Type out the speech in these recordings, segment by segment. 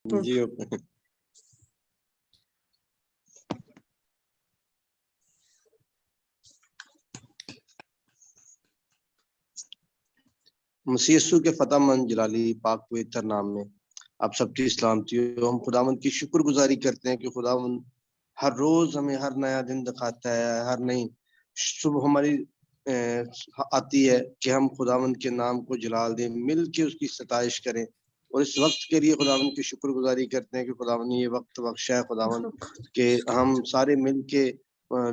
جی مسیح یسوع کے فتح مند جلالی پاک پوتر نام میں آپ سب کی سلامتی ہو۔ ہم خداوند کی شکر گزاری کرتے ہیں کہ خداوند ہر روز ہمیں ہر نیا دن دکھاتا ہے، ہر نئی صبح ہماری آتی ہے کہ ہم خداوند کے نام کو جلال دیں، مل کے اس کی ستائش کریں، اور اس وقت کے لیے خداوند کی شکر گزاری کرتے ہیں کہ خداوند نے یہ وقت بخشا ہے خداوند کہ ہم سارے مل کے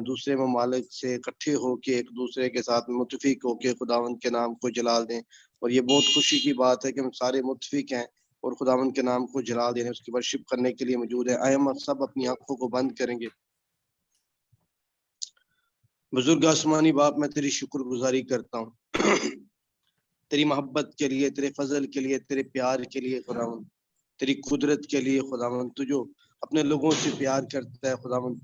دوسرے ممالک سے اکٹھے ہو کے ایک دوسرے کے ساتھ متفق ہو کے خداوند کے نام کو جلال دیں، اور یہ بہت خوشی کی بات ہے کہ ہم سارے متفق ہیں اور خداوند کے نام کو جلال دینے اس کی ورشپ کرنے کے لیے موجود ہے۔ آئے ہم سب اپنی آنکھوں کو بند کریں گے۔ بزرگ آسمانی باپ، میں تیری شکر گزاری کرتا ہوں تیری محبت کے لیے، تیرے فضل کے لیے، تیرے پیار کے لیے خداوند، تیری قدرت کے لیے خداوند، تو جو اپنے لوگوں سے پیار کرتا ہے خداوند،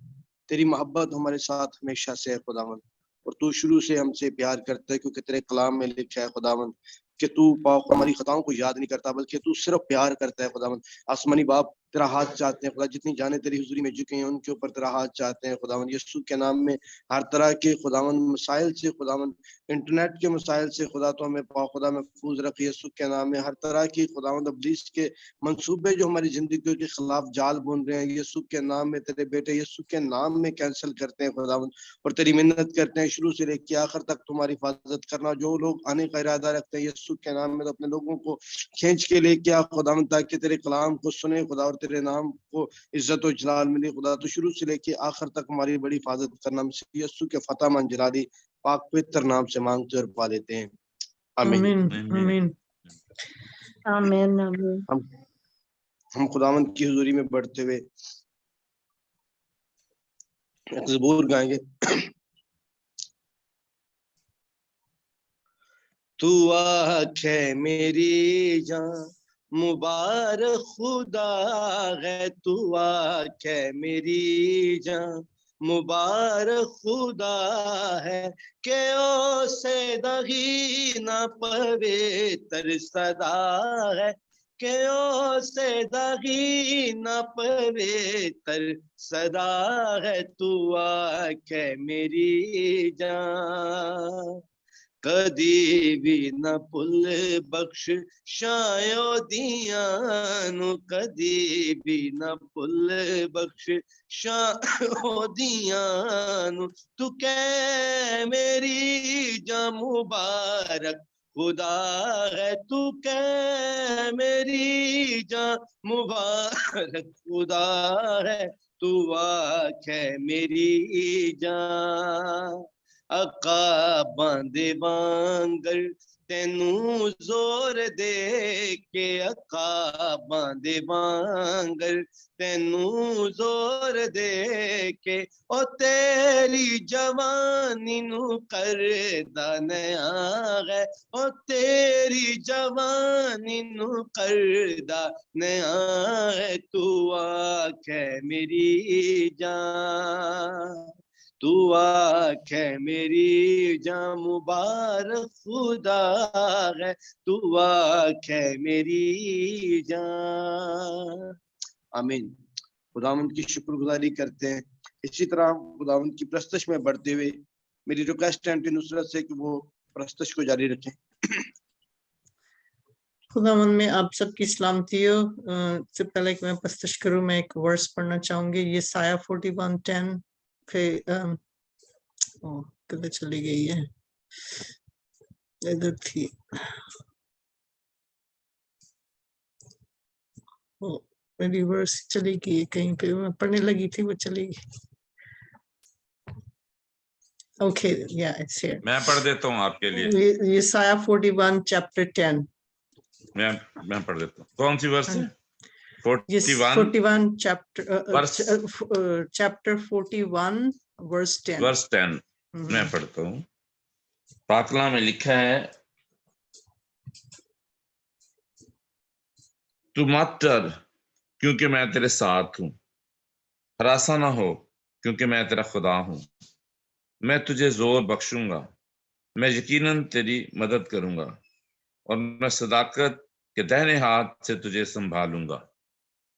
تیری محبت ہمارے ساتھ ہمیشہ سے ہے خداوند، اور تو شروع سے ہم سے پیار کرتا ہے کیونکہ تیرے کلام میں لکھا ہے خداوند کہ تو پاک ہماری خطاؤں کو یاد نہیں کرتا بلکہ تو صرف پیار کرتا ہے خداوند۔ آسمانی باپ تیرا ہاتھ چاہتے ہیں خدا، جتنی جانیں تیری حضوری میں جھکے ہیں ان کے اوپر تیرا ہاتھ چاہتے ہیں خداوند۔ یسوع کے نام میں ہر طرح کے خداوند مسائل سے خداوند، انٹرنیٹ کے مسائل سے خدا تو ہمیں پاک خدا محفوظ رکھے یسوع کے نام میں۔ ہر طرح کی خداوند ابلیس کے منصوبے جو ہماری زندگیوں کے خلاف جال بن رہے ہیں یسوع کے نام میں، تیرے بیٹے یسوع کے نام میں کینسل کرتے ہیں خداوند، اور تیری منت کرتے ہیں شروع سے لے کے آخر تک تمہاری حفاظت کرنا۔ جو لوگ آنے کا ارادہ رکھتے ہیں یسوع کے نام میں، تو اپنے لوگوں کو کھینچ کے لے کے آ خداوند تاکہ تیرے کلام کو سنے خدا، اور تیرے نام کو عزت و جلال ملے خدا۔ تو شروع سے لے کے آخر تک ہماری بڑی حفاظت کرنا یسوع کے فتح مند جلالی پاک پوتر نام سے مانگتے اور پا لیتے ہیں، آمین۔ آمین آمین آمین۔ ہم خداوند کی حضوری میں بڑھتے ہوئے ایک زبور گائیں گے۔ تو آنکھ ہے میری جان مبارک خدا ہے، تو آنکھ ہے میری جان مبارک خدا ہے، کہ او سے دغی نہ پویتر صدا ہے، کہ او سے دغی نہ پویتر صدا ہے، تو آنکھ ہے میری جان کدی بھی نہ پل بخش شایو دیانو، کدی بھی نہ پل بخش شایو دیانو، تو کہ میری جان مبارک خدا ہے، تو کہ میری جان مبارک خدا ہے، تو آنکھ ہے میری جان اقا باندے وانگر تینوں زور دے کے، اقا باندے وانگر تینوں زور دے کے، او تیری جوانی نو کردا نیا ہے، او تیری جوانی نو کردا نیا ہے، تو آنکھ ہے میری جان، تو آنکھ ہے میری جان مبارک خدا ہے، تو آنکھ ہے میری جان، آمین۔ خداوند کی شکر گزاری کرتے ہیں۔ اسی طرح خداوند کی پرستش میں بڑھتے ہوئے میری ریکویسٹ ہے نصرت سے کہ وہ پرستش کو جاری رکھیں۔ خداوند میں آپ سب کی سلامتی ہو۔ سے پہلے کہ میں پرستش کروں، میں ایک ورس پڑھنا چاہوں گی، یہ سایہ 41:10 پہ کدھر چلی گئی ہے، ادھر تھی، میری ورس چلی گئی کہیں پہ، میں پڑھنے لگی تھی وہ چلی گئی۔ اوکے یا اٹس ہیئر، میں پڑھ دیتا ہوں آپ کے لیے، یہ سایہ 41 چیپٹر 10، میں پڑھ دیتا ہوں۔ کون سی ورس ہے؟ 41 چیپٹر 41 ورس 10۔ ورس 10 میں پڑھتا ہوں۔ پاک کلام میں لکھا ہے، تو مت ڈر کیونکہ میں تیرے ساتھ ہوں، ہراساں نہ ہو کیونکہ میں تیرا خدا ہوں، میں تجھے زور بخشوں گا، میں یقیناً تیری مدد کروں گا، اور میں صداقت کے دہنے ہاتھ سے تجھے سنبھالوں گا۔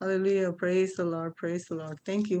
Hallelujah. Praise the Lord. Praise the Lord. Thank you.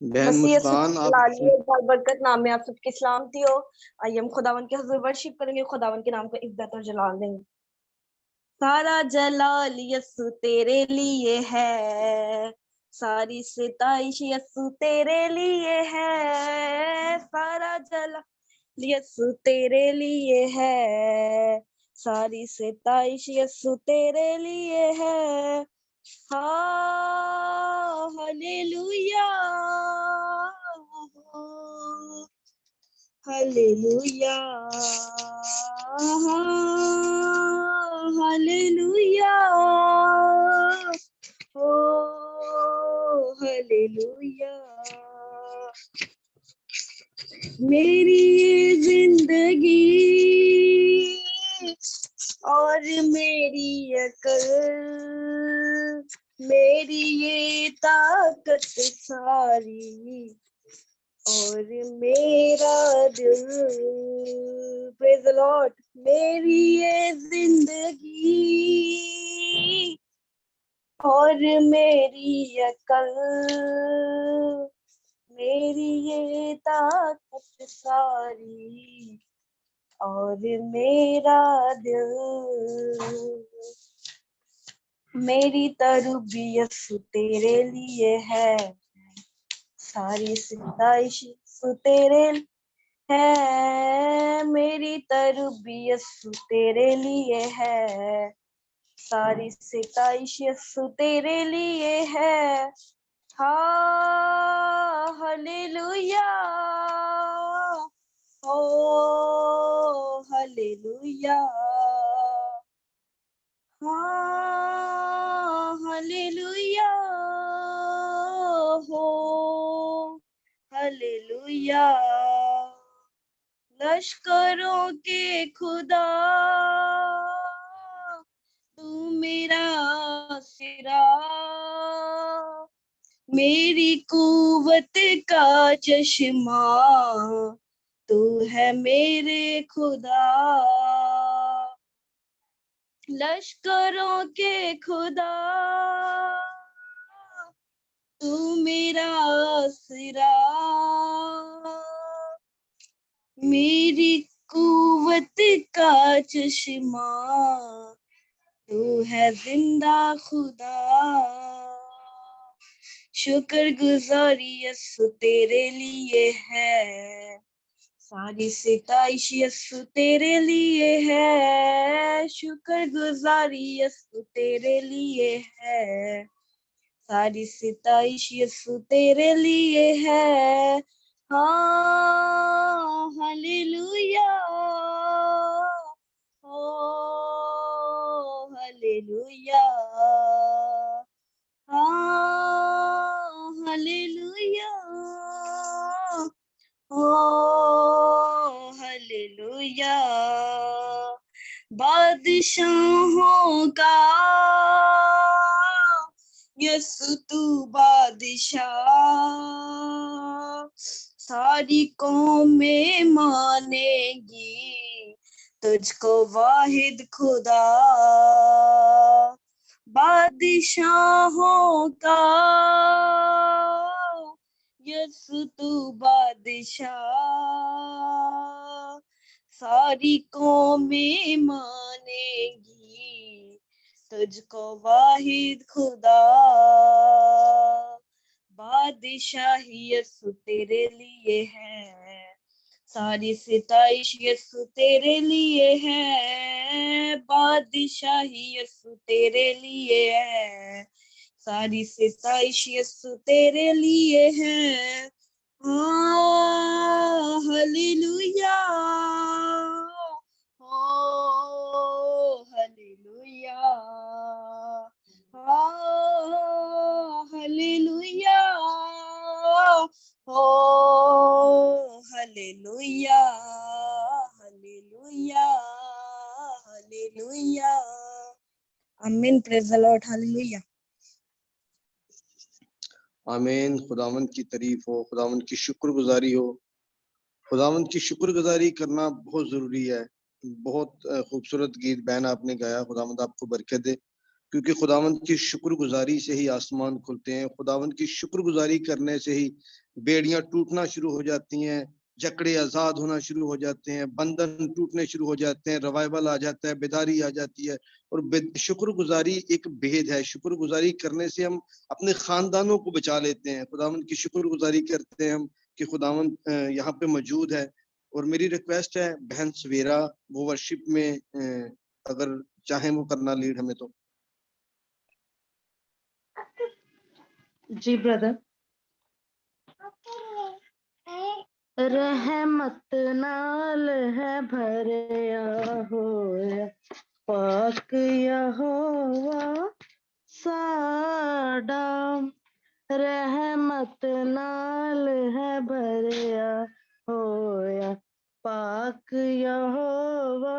بہن مسیح مسکان آپ برکت نام میں آپ سب کی سلامتی ہو. آئیے ہم خداوند کے حضور ورشپ کریں گے, خداوند کے نام کو عزت اور جلال دیں گے. سارا جلال یسو تیرے لیے ہے, ساری ستائش یسو تیرے لیے ہے, سارا جلال یسو تیرے لیے ہے, ساری ستائش یسو تیرے لیے ہے. Hallelujah hallelujah hallelujah hallelujah. میری یہ زندگی اور میری عقل, میری یہ طاقت ساری اور میرا دل, پریز دی لارڈ, میری یہ زندگی اور میری عقل, میری یہ طاقت ساری اور میرا دل, میری تربیت تیرے لیے ہے, ساری ستائش تیرے ہے, میری تربیت تیرے لیے ہے, ساری ستائش تیرے لیے ہے. ہاللویا او ہاللویا ہاللویا ہو ہاللویا. لشکروں کے خدا تو میرا آسرا, میری قوت کا چشمہ تو ہے میرے خدا. لشکروں کے خدا تو میرا آسرا, میری قوت کا چشمہ تو ہے زندہ خدا. شکر گزاری یسو تیرے لیے ہے, ساری ستائش یسو تیرے لیے ہے, شکر گزاری یسو تیرے لیے ہے, ساری ستائش یسو تیرے لیے ہے. ہاللویا او ہاللویا ہاللویا او ہاللویا. بادشاہوں کا یسو تو بادشاہ, ساری قومیں مانے گی تجھ کو واحد خدا. بادشاہوں کا یسو تو بادشاہ, ساری قومیں مانے گی تجھ کو واحد خدا. بادشاہی یسو تیرے لیے ہے, ساری ستائش یسو تیرے لیے ہے, بادشاہی یسو تیرے لیے ہے, ساری ستائش یسو تیرے لیے ہے. ہاللویا او ہاللویا ہاللویا او ہاللویا ہاللویا ہاللویا. آمین. پریز دی لارڈ. ہاللویا. آمین. خداوند کی تعریف ہو, خداوند کی شکر گزاری ہو. خداوند کی شکر گزاری کرنا بہت ضروری ہے. بہت خوبصورت گیت بہن آپ نے گایا, خداوند آپ کو برکت دے. کیونکہ خداوند کی شکر گزاری سے ہی آسمان کھلتے ہیں، خداوند کی شکر گزاری کرنے سے ہی بیڑیاں ٹوٹنا شروع ہو جاتی ہیں، جکڑے آزاد ہونا شروع ہو جاتے ہیں، بندھن ٹوٹنے شروع ہو جاتے ہیں، ریوائول آ جاتا ہے، بیداری آ جاتی ہے۔ اور شکر گزاری ایک بھید ہے، شکر گزاری کرنے سے ہم اپنے خاندانوں کو بچا لیتے ہیں۔ خداوند کی شکر گزاری کرتے ہیں ہم کہ خداوند یہاں پہ موجود ہے۔ اور میری ریکویسٹ ہے بہن سویرا وہ ورشپ میں اگر چاہیں وہ کرنا لیڈ ہمیں تو۔ جی بردر۔ رحمت نال ہے بھریا ہویا پاک یہوہ ساڈا، رحمت نال ہے بھریا ہویا پاک یہوہ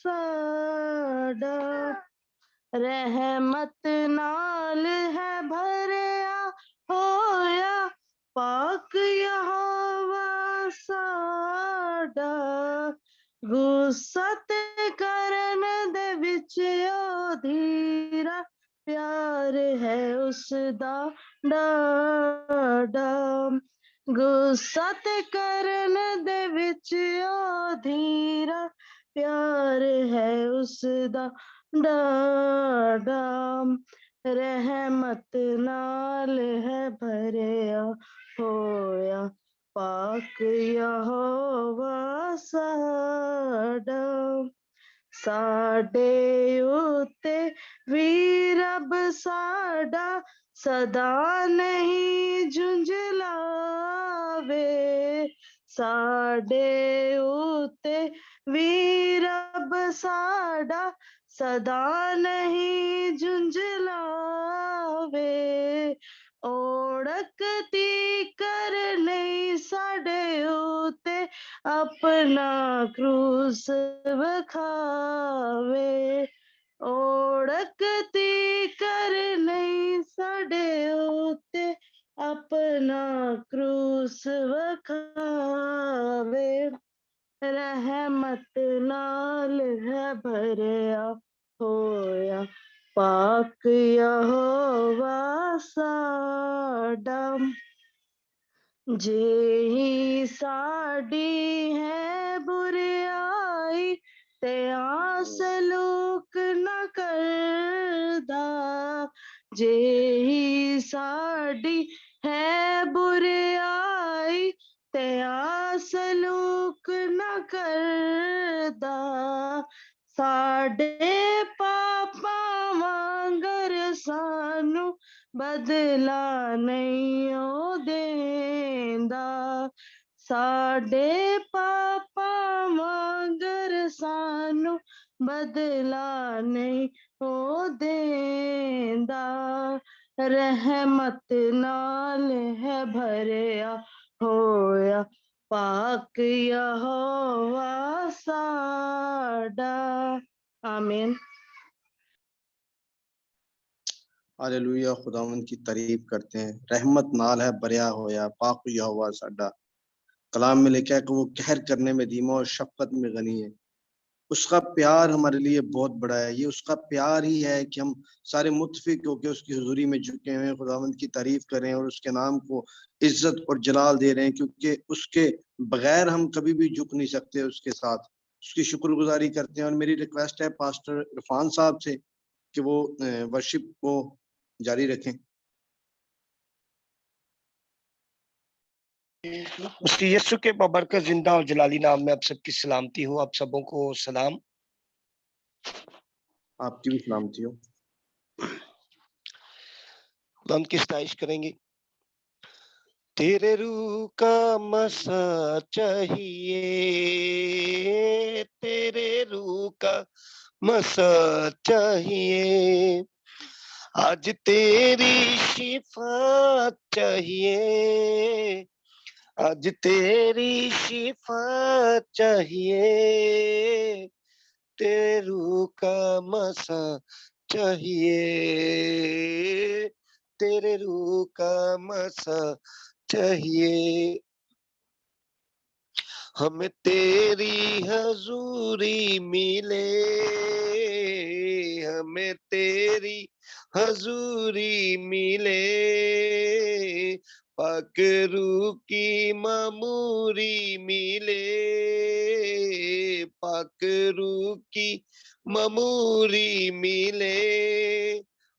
ساڈا، رحمت نال ہے بھریا ہویا پاک یہوہ ساڈا، غصہ تے کرن دے وچ او دھیرا پیار ہے اس دا ڈاڈا، غصہ تے کرن دے وچ او دھیرا پیار ہے اس دا ڈاڈا، رحمت نال ہے بھریا ہویا پاک یہوہ ساڈا، ساڈے اُتے وی رب ساڈا صدا نہیں جھنجھلاوے، ساڈے اُتے وی رب ساڈا صدا نہیں جھنجھلاوے، اوڑکتی کر نہیں ساڈے اُتے اپنا کروس وکھاوے، اوڑکتی کر نہیں ساڈے اُتے اپنا کروس وکھاوے، رحمت نال ہے بھریا ہویا پاک یہوہ ساڈا، جے ساڈی ہے بریائی تے سلوک نہ کردا، جے ساڈی ہے بریائی تے سلوک نہ کردا، ساڈے پاپاں وانگر سانو بدلا نہیں او دیندا، ساڈے پاپاں وانگر سانو بدلا نہیں او دیندا، رحمت نال ہے بھریا ہویا پاک یہوہ ساڈا، آمین۔ ہاللویا، خداوند کی تعریف کرتے ہیں۔ رحمت نال ہے بھریا ہویا پاک یہوہ ساڈا، کلام میں لکھا ہے کہ وہ قہر کرنے میں دھیما اور شفقت میں غنی ہے۔ اس کا پیار ہمارے لیے بہت بڑا ہے، یہ اس کا پیار ہی ہے کہ ہم سارے متفق ہو کے اس کی حضوری میں جھکے ہوئے خداوند کی تعریف کریں اور اس کے نام کو عزت اور جلال دے رہے ہیں، کیونکہ اس کے بغیر ہم کبھی بھی جھک نہیں سکتے۔ اس کے ساتھ اس کی شکر گزاری کرتے ہیں۔ اور میری ریکویسٹ ہے پاسٹر عرفان صاحب سے کہ وہ ورشپ کو جاری رکھیں۔ مسیح یسوع کے بابرکت زندہ اور جلالی نام میں آپ سب کی سلامتی ہو۔ آپ سبوں کو سلام۔ آپ کی بھی سلامتی ہو۔ ہم کی ستائش کریں گے۔ تیرے روح کا مسا چاہیے، تیرے روح کا مسا چاہیے، آج تیری شفاعت چاہیے، آج تیری شفاعت چاہیے، تیرے روح کا مسا چاہیے، تیرے روح کا مسا چاہیے، ہمیں تیری حضوری ملے، ہمیں تیری حضوری ملے، پاک روح کی معموری ملے، پاک روح کی معموری ملے،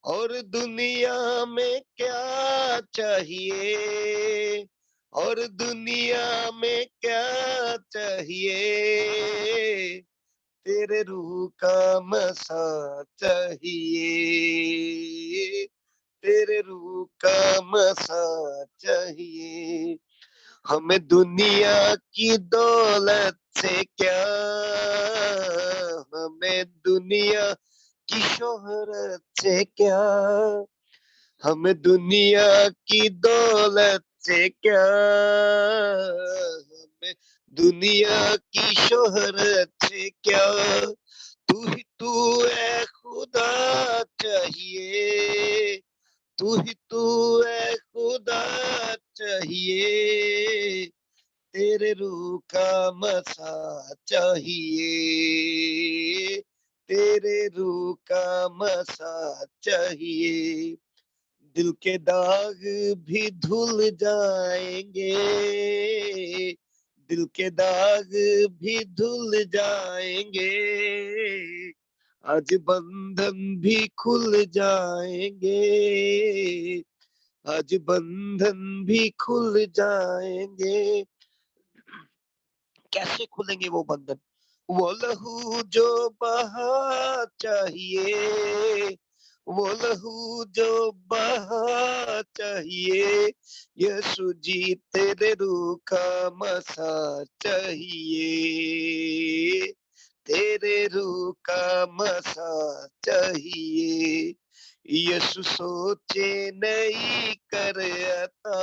اور دنیا میں کیا چاہیے، اور دنیا میں کیا چاہیے، تیرے روح کا مسا چاہیے، تیرے روح کا مسا چاہیے، ہمیں دنیا کی دولت سے کیا، ہمیں دنیا کی شہرت سے کیا، ہمیں دنیا کی دولت سے کیا، ہمیں دنیا کی شہرت سے کیا، تو ہی تو اے خدا چاہیے، تو ہی تو اے خدا چاہیے، تیرے روح کا مسا چاہیے، تیرے روح کا مسا چاہیے، دل کے داغ بھی دھل جائیں گے، دل کے داغ بھی دھل جائیں گے، آج بندھن بھی کھل جائیں گے، آج بندھن بھی کھل جائیں گے، کیسے کھلیں گے وہ بندھن؟ وہ لہو جو بہا چاہیے، وہ لہو جو بہا چاہیے، یسو جی تیرے روح کا مسا چاہیے، تیرے روح کا مسا چاہیے، یسو سوچے نہیں کر عطا،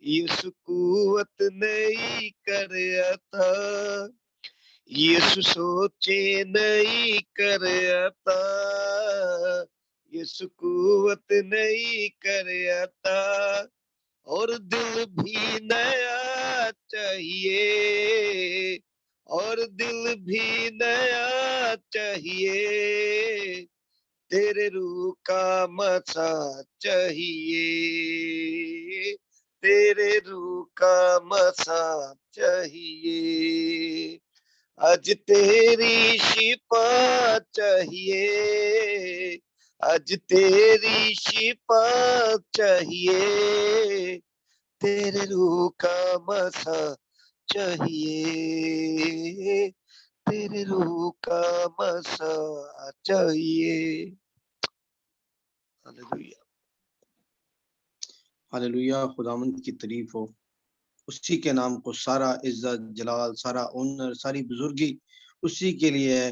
یسو قوت نہیں کر عطا، یسو سوچے نہیں کر عطا، یسو قوت نہیں کر عطا، اور دل بھی نیا چاہیے، اور دل بھی نیا چاہیے، تیرے روح کا مسا چاہیے، تیرے روح کا مسا چاہیے، آج تیری شفا چاہیے، آج تیری شفا چاہیے، تیرے روح کا مسا چاہیے، تیرے روح کا مسا چاہیے، ہاللویا، ہاللویا، خداوند کی تعریف ہو، اسی کے نام کو سارا عزت جلال، سارا اونر، ساری بزرگی اسی کے لیے ہے،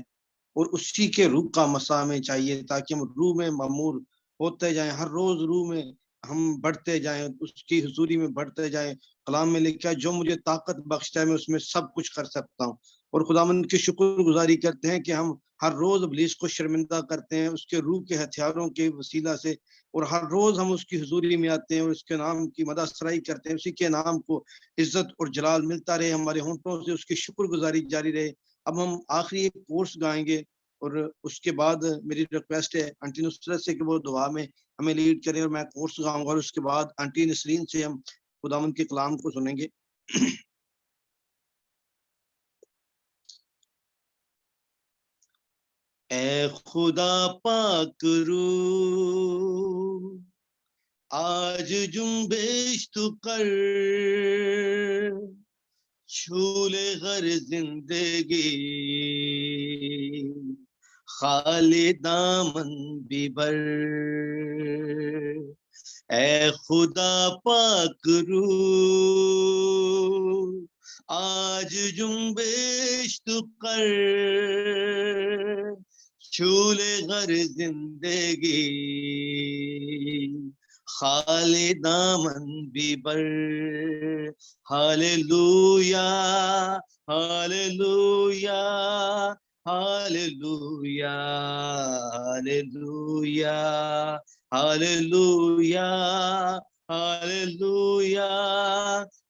اور اسی کے روح کا مسا ہمیں چاہیے تاکہ ہم روح میں معمور ہوتے جائیں، ہر روز روح میں ہم بڑھتے جائیں، اس کی حضوری میں بڑھتے جائیں۔ کلام میں لکھا ہے جو مجھے طاقت بخشتا ہے میں اس میں سب کچھ کر سکتا ہوں، اور خداوند کی شکر گزاری کرتے ہیں کہ ہم ہر روز ابلیس کو شرمندہ کرتے ہیں اس کے روح کے ہتھیاروں کے وسیلہ سے، اور ہر روز ہم اس کی حضوری میں آتے ہیں اور اس کے نام کی مدح سرائی کرتے ہیں، اسی کے نام کو عزت اور جلال ملتا رہے، ہمارے ہونٹوں سے اس کی شکر گزاری جاری رہے۔ اب ہم آخری ایک کورس گائیں گے، اور اس کے بعد میری ریکویسٹ ہے آنٹی نصرت سے کہ وہ دعا میں ہمیں لیڈ کریں، اور میں کورس گاؤں گا، اور اس کے بعد آنٹی نسرین سے ہم خداوند کے کلام کو سنیں گے۔ اے خدا پاک روح آج جنبش تو کر، چھولے غر زندگی خالی دامن بھی بر، اے خدا پاک روح آج جنبش تو کر، چھولے غر زندگی خالی دامن بھی بر، hallelujah hallelujah hallelujah hallelujah hallelujah hallelujah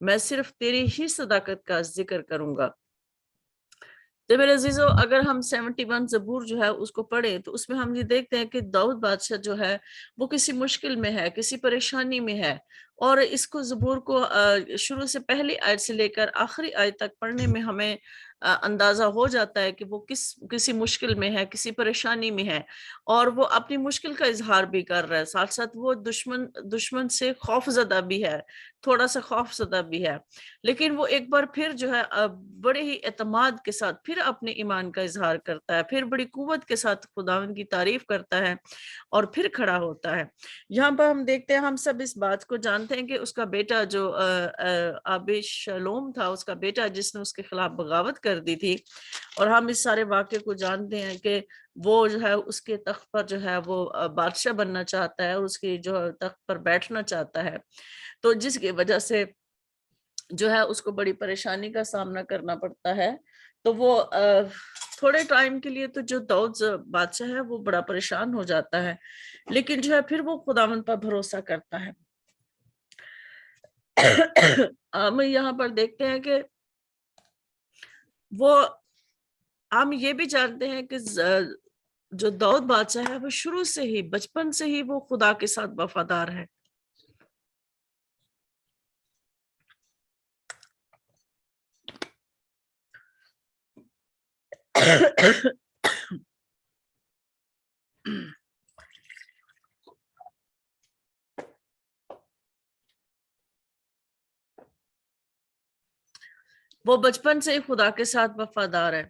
میں صرف تیری ہی صداقت کا ذکر کروں گا۔ تو میرے عزیزو، اگر ہم 71 زبور جو ہے اس کو پڑھیں تو اس میں ہم یہ دیکھتے ہیں کہ داؤد بادشاہ جو ہے وہ کسی مشکل میں ہے، کسی پریشانی میں ہے، اور اس کو زبور کو شروع سے پہلی آیت سے لے کر آخری آیت تک پڑھنے میں ہمیں اندازہ ہو جاتا ہے کہ وہ کسی مشکل میں ہے، کسی پریشانی میں ہے، اور وہ اپنی مشکل کا اظہار بھی کر رہا ہے، ساتھ ساتھ وہ دشمن سے خوف زدہ بھی ہے، تھوڑا سا خوف زدہ بھی ہے، لیکن وہ ایک بار پھر جو ہے بڑے ہی اعتماد کے ساتھ پھر اپنے ایمان کا اظہار کرتا ہے، پھر بڑی قوت کے ساتھ خداوند کی تعریف کرتا ہے اور پھر کھڑا ہوتا ہے۔ یہاں پر ہم دیکھتے ہیں، ہم سب اس بات کو جانتے ہیں کہ اس کا بیٹا جو ابشالوم تھا، اس کا بیٹا جس نے اس کے خلاف بغاوت کر دی تھی، اور ہم اس سارے واقعے کو جانتے ہیں کہ وہ جو ہے اس کے تخت پر جو ہے وہ بادشاہ بننا چاہتا ہے، اس کی جو تخت پر بیٹھنا چاہتا ہے، تو جس کی وجہ سے جو ہے اس کو بڑی پریشانی کا سامنا کرنا پڑتا ہے۔ تو وہ تھوڑے ٹائم کے لیے تو جو داؤد بادشاہ ہے وہ بڑا پریشان ہو جاتا ہے، لیکن جو ہے پھر وہ خداوند پر بھروسہ کرتا ہے۔ ہم یہاں پر دیکھتے ہیں کہ وہ، ہم یہ بھی جانتے ہیں کہ جو داؤد بادشاہ ہے وہ شروع سے ہی، بچپن سے ہی وہ خدا کے ساتھ وفادار ہے۔ وہ بچپن سے ہی خدا کے ساتھ وفادار ہے۔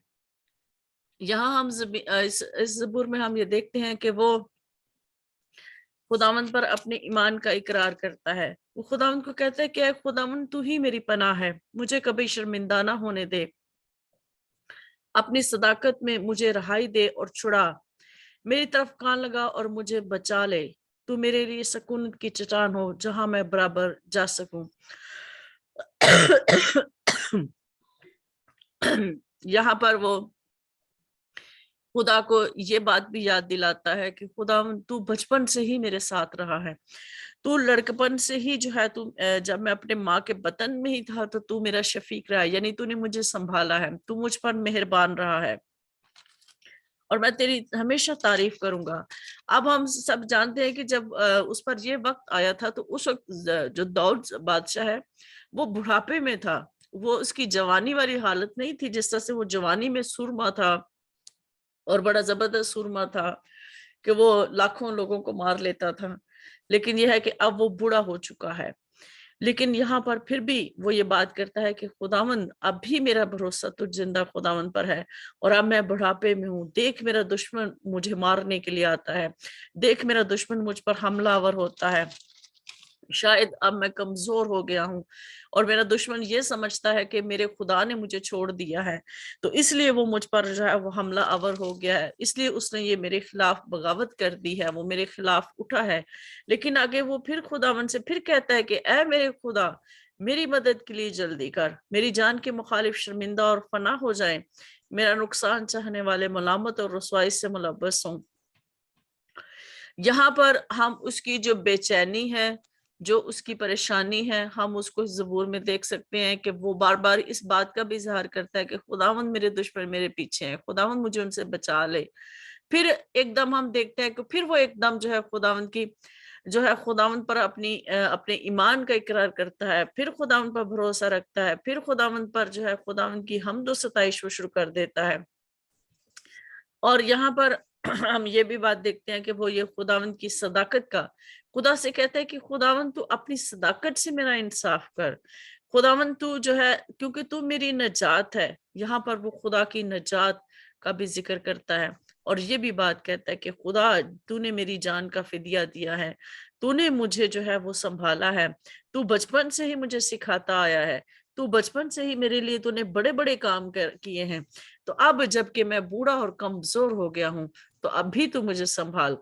یہاں ہم اس زبور میں ہم یہ دیکھتے ہیں کہ وہ خداوند پر اپنے ایمان کا اقرار کرتا ہے۔ وہ خداوند کو کہتا ہے کہ اے خداوند، تو ہی میری پناہ ہے، مجھے کبھی شرمندہ نہ ہونے دے، اپنی صداقت میں مجھے رہائی دے اور چھڑا، میری طرف کان لگا اور مجھے بچا لے، تو میرے لیے سکون کی چٹان ہو جہاں میں برابر جا سکوں۔ یہاں پر وہ خدا کو یہ بات بھی یاد دلاتا ہے کہ خداوند، تو بچپن سے ہی میرے ساتھ رہا ہے، تو لڑکپن سے ہی جو ہے، تو جب میں اپنے ماں کے بطن میں ہی تھا تو میرا شفیق رہا ہے، یعنی تو نے مجھے سنبھالا ہے، تو مجھ پر مہربان رہا ہے، اور میں تیری ہمیشہ تعریف کروں گا۔ اب ہم سب جانتے ہیں کہ جب اس پر یہ وقت آیا تھا تو اس وقت جو داؤد بادشاہ ہے وہ بڑھاپے میں تھا، وہ اس کی جوانی والی حالت نہیں تھی، جس طرح سے وہ جوانی میں سورما تھا اور بڑا زبردست سورما تھا کہ وہ لاکھوں لوگوں کو مار لیتا تھا، لیکن یہ ہے کہ اب وہ بوڑھا ہو چکا ہے۔ لیکن یہاں پر پھر بھی وہ یہ بات کرتا ہے کہ خداوند، اب بھی میرا بھروسہ تجھ زندہ خداوند پر ہے، اور اب میں بڑھاپے میں ہوں، دیکھ میرا دشمن مجھے مارنے کے لیے آتا ہے، دیکھ میرا دشمن مجھ پر حملہ آور ہوتا ہے، شاید اب میں کمزور ہو گیا ہوں اور میرا دشمن یہ سمجھتا ہے کہ میرے خدا نے مجھے چھوڑ دیا ہے، تو اس لیے وہ مجھ پر جو ہے وہ حملہ آور ہو گیا ہے، اس لیے اس نے یہ میرے خلاف بغاوت کر دی ہے، وہ میرے خلاف اٹھا ہے۔ لیکن آگے وہ پھر خداوند سے پھر کہتا ہے کہ اے میرے خدا، میری مدد کے لیے جلدی کر، میری جان کے مخالف شرمندہ اور فنا ہو جائیں، میرا نقصان چاہنے والے ملامت اور رسوائی سے ملبس ہوں۔ یہاں پر ہم اس کی جو بے چینی ہے، جو اس کی پریشانی ہے، ہم اس کو زبور میں دیکھ سکتے ہیں کہ وہ بار بار اس بات کا بھی اظہار کرتا ہے کہ خداوند، میرے دشمن میرے پیچھے ہیں، خداوند مجھے ان سے بچا لے۔ پھر ایک دم ہم دیکھتے ہیں کہ پھر وہ ایک دم جو ہے خداوند کی جو ہے خداوند پر اپنے ایمان کا اقرار کرتا ہے، پھر خداوند پر بھروسہ رکھتا ہے، پھر خداوند پر جو ہے خداوند کی حمد و ستائش وہ شروع کر دیتا ہے۔ اور یہاں پر ہم یہ بھی بات دیکھتے ہیں کہ وہ یہ خداوند کی صداقت کا خدا سے کہتا ہے کہ خداوند، تو اپنی صداقت سے میرا انصاف کر، خداوند تو جو ہے، کیونکہ تو میری نجات ہے۔ یہاں پر وہ خدا کی نجات کا بھی ذکر کرتا ہے، اور یہ بھی بات کہتا ہے کہ خدا، تو نے میری جان کا فدیہ دیا ہے، تو نے مجھے جو ہے وہ سنبھالا ہے، تو بچپن سے ہی مجھے سکھاتا آیا ہے، تو بچپن سے ہی میرے لیے تو نے بڑے بڑے کام کیے ہیں، تو اب جب کہ میں بوڑھا اور کمزور ہو گیا ہوں تو اب بھی تو مجھے سنبھال۔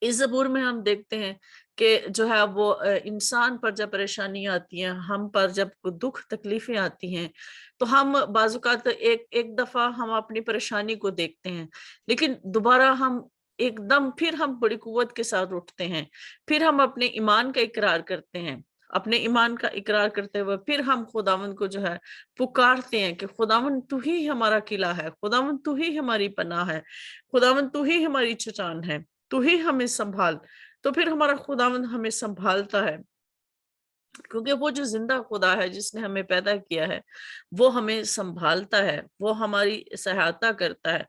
اس زبور میں ہم دیکھتے ہیں کہ جو ہے وہ انسان پر جب پریشانی آتی ہیں، ہم پر جب دکھ تکلیفیں آتی ہیں، تو ہم بعض اوقات ایک دفعہ ہم اپنی پریشانی کو دیکھتے ہیں، لیکن دوبارہ ہم ایک دم پھر ہم بڑی قوت کے ساتھ اٹھتے ہیں، پھر ہم اپنے ایمان کا اقرار کرتے ہیں، اپنے ایمان کا اقرار کرتے ہوئے پھر ہم خداوند کو جو ہے پکارتے ہیں کہ خداوند تو ہی ہمارا قلعہ ہے، خداوند تو ہی ہماری پناہ ہے، خداوند تو ہی ہماری چٹان ہے، تو ہی ہمیں سنبھال، تو پھر ہمارا خداوند ہمیں سنبھالتا ہے، کیونکہ وہ جو زندہ خدا ہے جس نے ہمیں پیدا کیا ہے وہ ہمیں سنبھالتا ہے، وہ ہماری سہایتا کرتا ہے،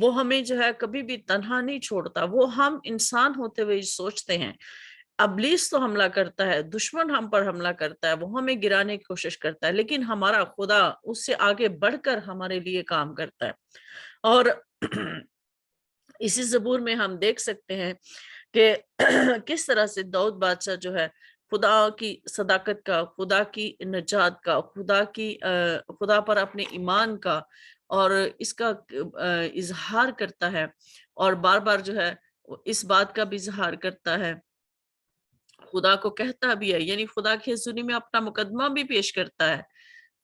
وہ ہمیں جو ہے کبھی بھی تنہا نہیں چھوڑتا۔ وہ ہم انسان ہوتے ہوئے سوچتے ہیں ابلیس تو حملہ کرتا ہے، دشمن ہم پر حملہ کرتا ہے، وہ ہمیں گرانے کی کوشش کرتا ہے، لیکن ہمارا خدا اس سے آگے بڑھ کر ہمارے لیے کام کرتا ہے۔ اور اسی زبور میں ہم دیکھ سکتے ہیں کہ کس طرح سے داؤد بادشاہ جو ہے خدا کی صداقت کا، خدا کی نجات کا، خدا پر اپنے ایمان کا اور اس کا اظہار کرتا ہے، اور بار بار جو ہے اس بات کا بھی اظہار کرتا ہے، خدا کو کہتا بھی ہے، یعنی خدا کی حضوری میں اپنا مقدمہ بھی پیش کرتا ہے،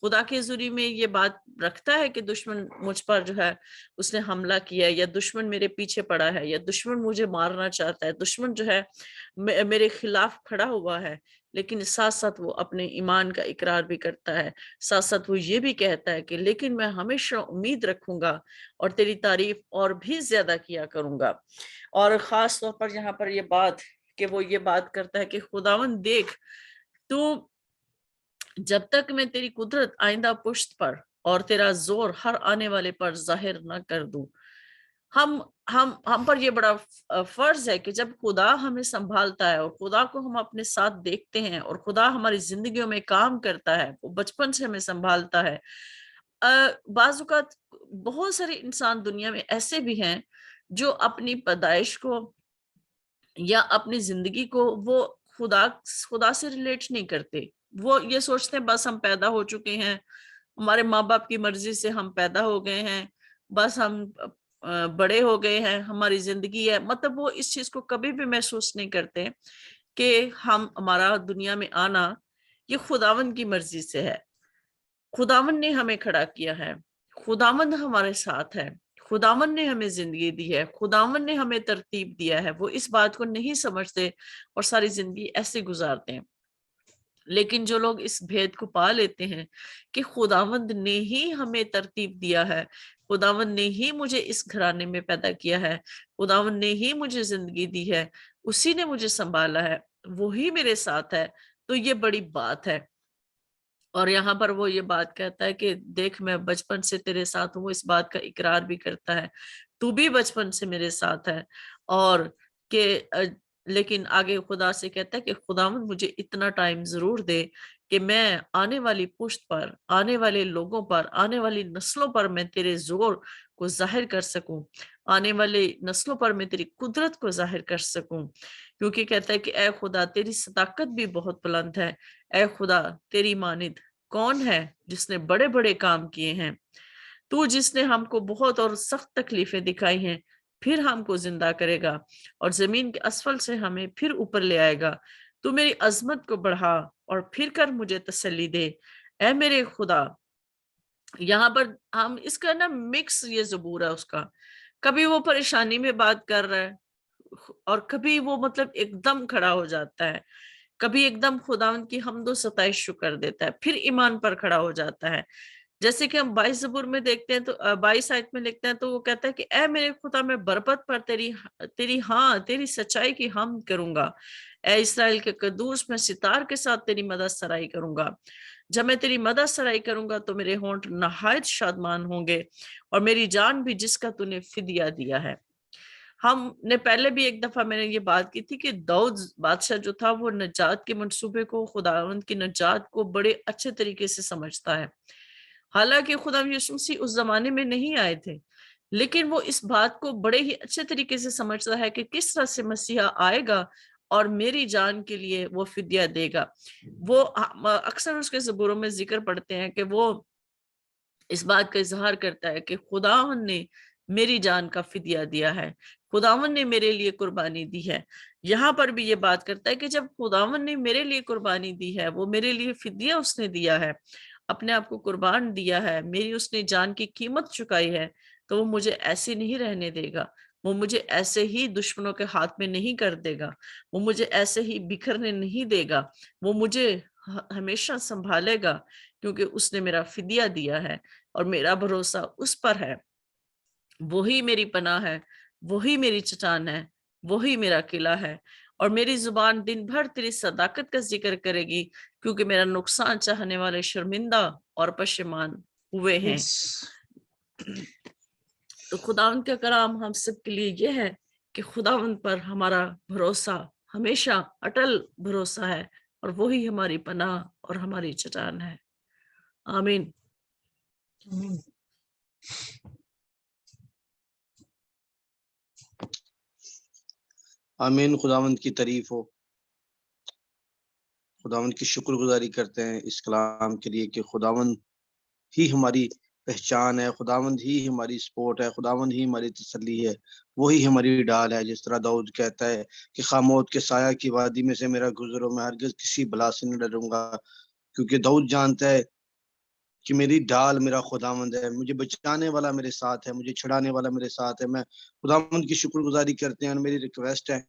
خدا کی حضوری میں یہ بات رکھتا ہے کہ دشمن مجھ پر جو ہے اس نے حملہ کیا ہے، یا دشمن میرے پیچھے پڑا ہے، یا دشمن مجھے مارنا چاہتا ہے، دشمن جو ہے میرے خلاف کھڑا ہوا ہے، لیکن ساتھ ساتھ وہ اپنے ایمان کا اقرار بھی کرتا ہے، ساتھ ساتھ وہ یہ بھی کہتا ہے کہ لیکن میں ہمیشہ امید رکھوں گا اور تیری تعریف اور بھی زیادہ کیا کروں گا۔ اور خاص طور پر یہاں پر یہ بات کہ وہ یہ بات کرتا ہے کہ خداوند دیکھ، تو جب تک میں تیری قدرت آئندہ پشت پر اور تیرا زور ہر آنے والے پر ظاہر نہ کر دوں۔ ہم پر یہ بڑا فرض ہے کہ جب خدا ہمیں سنبھالتا ہے اور خدا کو ہم اپنے ساتھ دیکھتے ہیں اور خدا ہماری زندگیوں میں کام کرتا ہے، وہ بچپن سے ہمیں سنبھالتا ہے۔ بعض اوقات بہت سارے انسان دنیا میں ایسے بھی ہیں جو اپنی پیدائش کو یا اپنی زندگی کو وہ خدا سے ریلیٹ نہیں کرتے، وہ یہ سوچتے ہیں بس ہم پیدا ہو چکے ہیں، ہمارے ماں باپ کی مرضی سے ہم پیدا ہو گئے ہیں، بس ہم بڑے ہو گئے ہیں، ہماری زندگی ہے، مطلب وہ اس چیز کو کبھی بھی محسوس نہیں کرتے کہ ہمارا دنیا میں آنا یہ خداوند کی مرضی سے ہے، خداوند نے ہمیں کھڑا کیا ہے، خداوند ہمارے ساتھ ہے، خداوند نے ہمیں زندگی دی ہے، خداوند نے ہمیں ترتیب دیا ہے۔ وہ اس بات کو نہیں سمجھتے اور ساری زندگی ایسے گزارتے ہیں۔ لیکن جو لوگ اس بھید کو پا لیتے ہیں کہ خداوند نے ہی ہمیں ترتیب دیا ہے، خداوند نے ہی مجھے اس گھرانے میں پیدا کیا ہے، خداوند نے ہی مجھے زندگی دی ہے، اسی نے مجھے سنبھالا ہے، وہی میرے ساتھ ہے، تو یہ بڑی بات ہے۔ اور یہاں پر وہ یہ بات کہتا ہے کہ دیکھ میں بچپن سے تیرے ساتھ ہوں، وہ اس بات کا اقرار بھی کرتا ہے، تو بھی بچپن سے میرے ساتھ ہے، اور کہ لیکن آگے خدا سے کہتا ہے کہ خداوند مجھے اتنا ٹائم ضرور دے کہ میں آنے والی پشت پر، آنے والے لوگوں پر، آنے والی نسلوں پر میں تیرے زور کو ظاہر کر سکوں، آنے والی نسلوں پر میں تیری قدرت کو ظاہر کر سکوں، کیونکہ کہتا ہے کہ اے خدا تیری صداقت بھی بہت بلند ہے، اے خدا تیری مانند کون ہے جس نے بڑے بڑے کام کیے ہیں، تو جس نے ہم کو بہت اور سخت تکلیفیں دکھائی ہیں پھر ہم کو زندہ کرے گا اور زمین کے اسفل سے ہمیں پھر اوپر لے آئے گا، تو میری عظمت کو بڑھا اور پھر کر مجھے تسلی دے اے میرے خدا۔ یہاں پر ہم اس کا نا مکس یہ زبور ہے اس کا، کبھی وہ پریشانی میں بات کر رہا ہے اور کبھی وہ مطلب ایک دم کھڑا ہو جاتا ہے، کبھی ایک دم خداوند کی حمد و ستائش شکر دیتا ہے، پھر ایمان پر کھڑا ہو جاتا ہے۔ جیسے کہ ہم 22 زبور میں دیکھتے ہیں تو 22 آیت میں لکھتے ہیں تو وہ کہتا ہے کہ اے میرے خدا میں بربت پر تیری سچائی کی حمد کروں گا، اے اسرائیل کے قدوس میں ستار کے ساتھ تیری مدد سرائی کروں گا، جب میں تیری مدد سرائی کروں گا تو میرے ہونٹ نہایت شادمان ہوں گے اور میری جان بھی جس کا تو نے فدیہ دیا ہے۔ ہم نے پہلے بھی ایک دفعہ میں نے یہ بات کی تھی کہ داؤد بادشاہ جو تھا وہ نجات کے منصوبے کو، خداوند کی نجات کو بڑے اچھے طریقے سے سمجھتا ہے، حالانکہ خدا یسوع مسیح اس زمانے میں نہیں آئے تھے، لیکن وہ اس بات کو بڑے ہی اچھے طریقے سے سمجھتا ہے کہ کس طرح سے مسیحا آئے گا اور میری جان کے لیے وہ فدیہ دے گا۔ وہ اکثر اس کے زبوروں میں ذکر پڑھتے ہیں کہ وہ اس بات کا اظہار کرتا ہے کہ خداوند نے میری جان کا فدیہ دیا ہے، خداوند نے میرے لیے قربانی دی ہے۔ یہاں پر بھی یہ بات کرتا ہے کہ جب خداوند نے میرے لیے قربانی دی ہے، وہ میرے لیے فدیہ اس نے دیا ہے، اپنے آپ کو قربان دیا ہے، میری اس نے جان کی قیمت چکائی ہے، تو وہ مجھے ایسے نہیں رہنے دے گا، وہ مجھے ایسے ہی دشمنوں کے ہاتھ میں نہیں کر دے گا، وہ مجھے ایسے ہی بکھرنے نہیں دے گا، وہ مجھے ہمیشہ سنبھالے گا، کیونکہ اس نے میرا فدیہ دیا ہے اور میرا بھروسہ اس پر ہے۔ وہی میری پناہ ہے، وہی میری چٹان ہے، وہی میرا قلعہ ہے، اور میری زبان دن بھر تیری صداقت کا ذکر کرے گی، کیونکہ میرا نقصان چاہنے والے شرمندہ اور پشیمان ہوئے ہیں۔ تو خداوند کا کلام ہم سب کے لیے یہ ہے کہ خداوند پر ہمارا بھروسہ ہمیشہ اٹل بھروسہ ہے، اور وہی ہماری پناہ اور ہماری چٹان ہے۔ آمین۔ آمین۔ خداوند کی تعریف ہو، خداوند کی شکر گزاری کرتے ہیں اس کلام کے لیے کہ خداوند ہی ہماری پہچان ہے، خداوند ہی ہماری سپورٹ ہے، خداوند ہی ہماری تسلی ہے، وہی ہماری ڈال ہے۔ جس طرح داؤد کہتا ہے کہ خاموت کے سایہ کی وادی میں سے میرا گزرو، میں ہرگز کسی بلا سے نہیں ڈروں گا، کیونکہ داؤد جانتا ہے کہ میری ڈال میرا خداوند ہے، مجھے بچانے والا میرے ساتھ ہے، مجھے چھڑانے والا میرے ساتھ ہے۔ میں خداوند کی شکر گزاری کرتے ہیں، اور میری ریکویسٹ ہے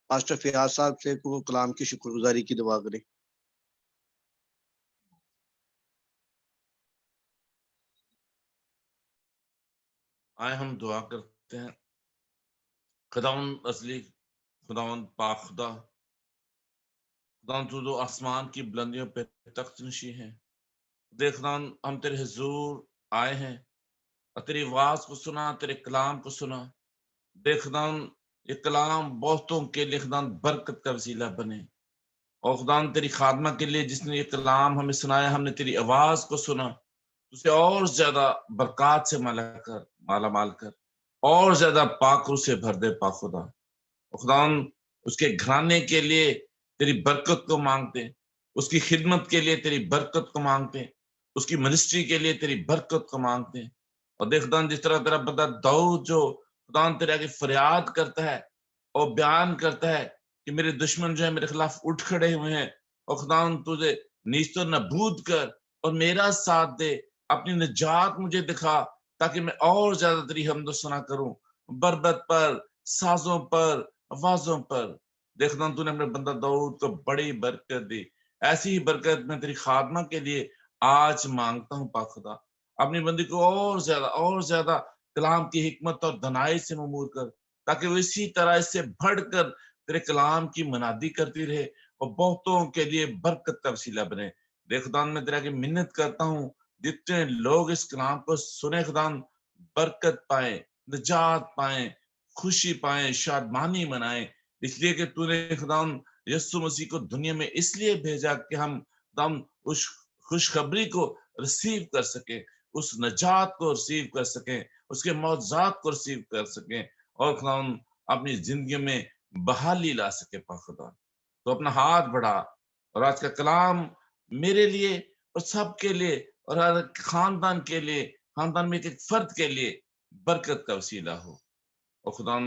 پاسٹر فیاض صاحب سے کہ وہ کلام کی شکر گزاری کی دعا کریں۔ آئے ہم دعا کرتے ہیں۔ خداوند اصلی، خداوند پاک خدا، خداوند تو جو آسمان کی بلندیوں پہ تخت نشی ہے، دیکھ خداوند ہم تیرے حضور آئے ہیں اور تیری آواز کو سنا، تیرے کلام کو سنا۔ دیکھ خداوند یہ کلام بہتوں کے لیے خداوند برکت کا وسیلہ بنے، اور خداوند تیری خادمہ کے لیے جس نے یہ کلام ہمیں سنایا، ہم نے تیری آواز کو سنا، اسے اور زیادہ برکات سے مالا مال کر، اور زیادہ پاک روح سے بھر دے پاک خدا۔ اور خداوند اس کے گھرانے کے لیے تیری برکت کو مانگتے، اس کی خدمت کے لیے تیری برکت کو مانگتے، اس کی منسٹری کے لیے تیری برکت کو مانگتے۔ اور دیکھ خداوند جس طرح تیرا بندہ داؤد جو خداوند تیرے آگے فریاد کرتا ہے اور بیان کرتا ہے کہ میرے دشمن جو ہے میرے خلاف اٹھ کھڑے ہوئے ہیں، اور خداوند تجھے نیست و نبود کر اور میرا ساتھ دے، اپنی نجات مجھے دکھا، تاکہ میں اور زیادہ تیری حمد و ثنا کروں، بربت پر، سازوں پر، آوازوں پر۔ دیکھنا تو نے اپنے بندہ داؤد کو بڑی برکت دی، ایسی ہی برکت میں تیری خادمہ کے لیے آج مانگتا ہوں پاک خدا۔ اپنی بندی کو اور زیادہ کلام کی حکمت اور دنائی سے ممور کر، تاکہ وہ اسی طرح اس سے بڑھ کر تیرے کلام کی منادی کرتی رہے اور بہتوں کے لیے برکت کا وسیلہ بنے۔ دیکھ خدا میں تیرے آگے منت کرتا ہوں، جتنے لوگ اس کلام کو سنے خدا برکت پائیں، نجات پائیں، خوشی پائیں، شادمانی منائیں، اس لیے کہ تو نے خدا یسوع مسیح کو دنیا میں اس لیے بھیجا کہ ہم اس خوشخبری کو ریسیو کر سکیں، اس نجات کو ریسیو کر سکیں، اس کے معجزات کو ریسیو کر سکیں، اور خدا اپنی زندگی میں بحالی لا سکے پاک خدا۔ تو اپنا ہاتھ بڑھا اور آج کا کلام میرے لیے اور سب کے لیے اور ہر خاندان کے لیے، خاندان میں ایک فرد کے لیے برکت کا وسیلہ ہو۔ اور خدا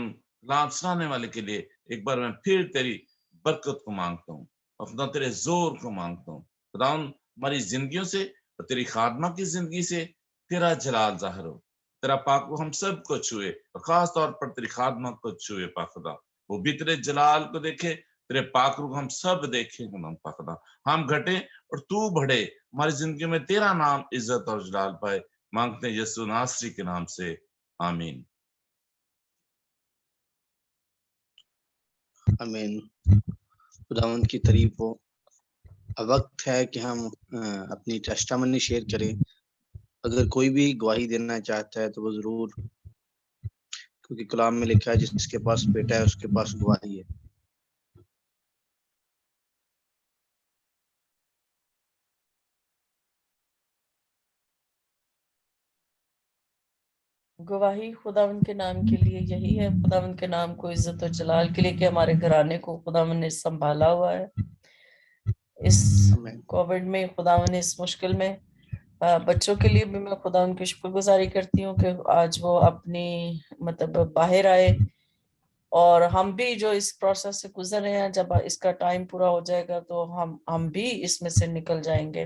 کلام سنانے والے کے لیے ایک بار میں پھر تیری برکت کو مانگتا ہوں، اور خدا تیرے زور کو مانگتا ہوں۔ خدا ہماری زندگیوں سے اور تیری خادمہ کی زندگی سے تیرا جلال ظاہر ہو، تیرا پاک وہ ہم سب کو چھوئے، اور خاص طور پر تیری خادمہ کو چھوئے پاک خدا۔ وہ بھی تیرے جلال کو دیکھے، تیرے پاک روح ہم سب دیکھیں پاک خدا، ہم گھٹے اور تو بڑھے، ہماری زندگی میں تیرا نام عزت اور جلال پائے، مانگتے ہیں یسوع ناصری کے نام سے، آمین۔ آمین۔ خداوند کی تعریف ہو۔ اب وقت ہے کہ ہم اپنی ٹیسٹامنی شیئر کریں۔ اگر کوئی بھی گواہی دینا چاہتا ہے تو وہ ضرور، کیونکہ کلام میں لکھا ہے جس کے پاس بیٹا ہے اس کے پاس گواہی ہے۔ گواہی خداوند کے نام کے لیے یہی ہے، خداوند کے نام کو عزت و جلال کے لیے کہ ہمارے گھرانے کو خداوند نے سنبھالا ہوا ہے اس کووڈ میں، خداوند نے اس مشکل میں۔ بچوں کے لیے بھی میں خداوند کی شکر گزاری کرتی ہوں کہ آج وہ اپنی باہر آئے، اور ہم بھی جو اس پروسیس سے گزر رہے ہیں، جب اس کا ٹائم پورا ہو جائے گا تو ہم بھی اس میں سے نکل جائیں گے۔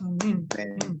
amen, amen.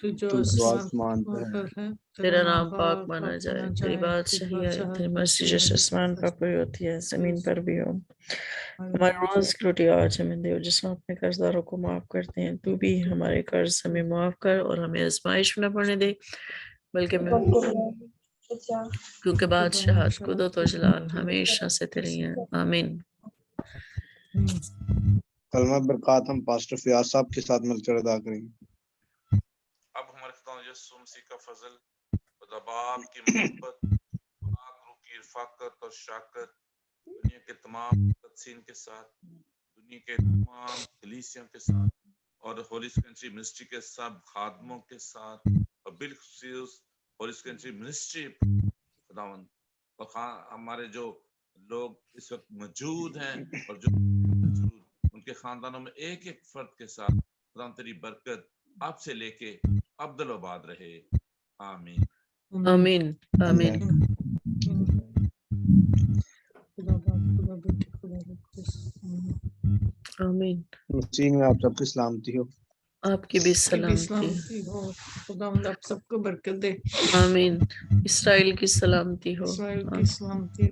تو جو تو جو آسمان آسمان پہ پر ہے ہے تیرا نام پاک مانا جائے، تیری بادشاہی آئے، تیری مرضی جیسے آسمان پر پوری ہوتی ہے زمین پر بھی ہو۔ ہمارے روز کی روٹی آج ہمیں دے، جس میں اپنے قرض داروں کو معاف کرتے ہیں، تو بھی ہمارے قرض ہمیں معاف کر اور ہمیں آزمائش میں نہ پڑنے دے، بلکہ کیونکہ بادشاہت، قدرت و جلال ہمیشہ سے تیری ہیں، آمین۔ کلمہ برکات ہم پاسٹر فیاض صاحب کے ساتھ مل کر ادا کریں گے۔ اب ہمارے خدا یسوع مسیح کا فضل، خدا باپ کی محبت، پاک روح کی رفاقت اور شراکت دنیا کے تمام قدسین کے ساتھ، دنیا کے تمام کلیسیوں کے ساتھ اور ہولی سیکنڈری منسٹری کے سب خادموں کے ساتھ اور بالخصوص ہولی سیکنڈری منسٹری خداوند اور ہمارے جو لوگ اس وقت موجود ہیں اور جو موجود ان کے خاندانوں میں ایک ایک فرد کے ساتھ خدا تیری برکت اب سے لے کے ابدل آباد رہے، آمین۔ آمین آمین۔ آمین۔ مسیح میں آپ سب کی سلامتی ہو۔ آپ کی بھی کی بھی سلامتی۔ سلامتی ہو، خداوند آپ سب کو برکت دے، آمین۔ اسرائیل کی سلامتی ہو، اسرائیل کی آمین۔ سلامتی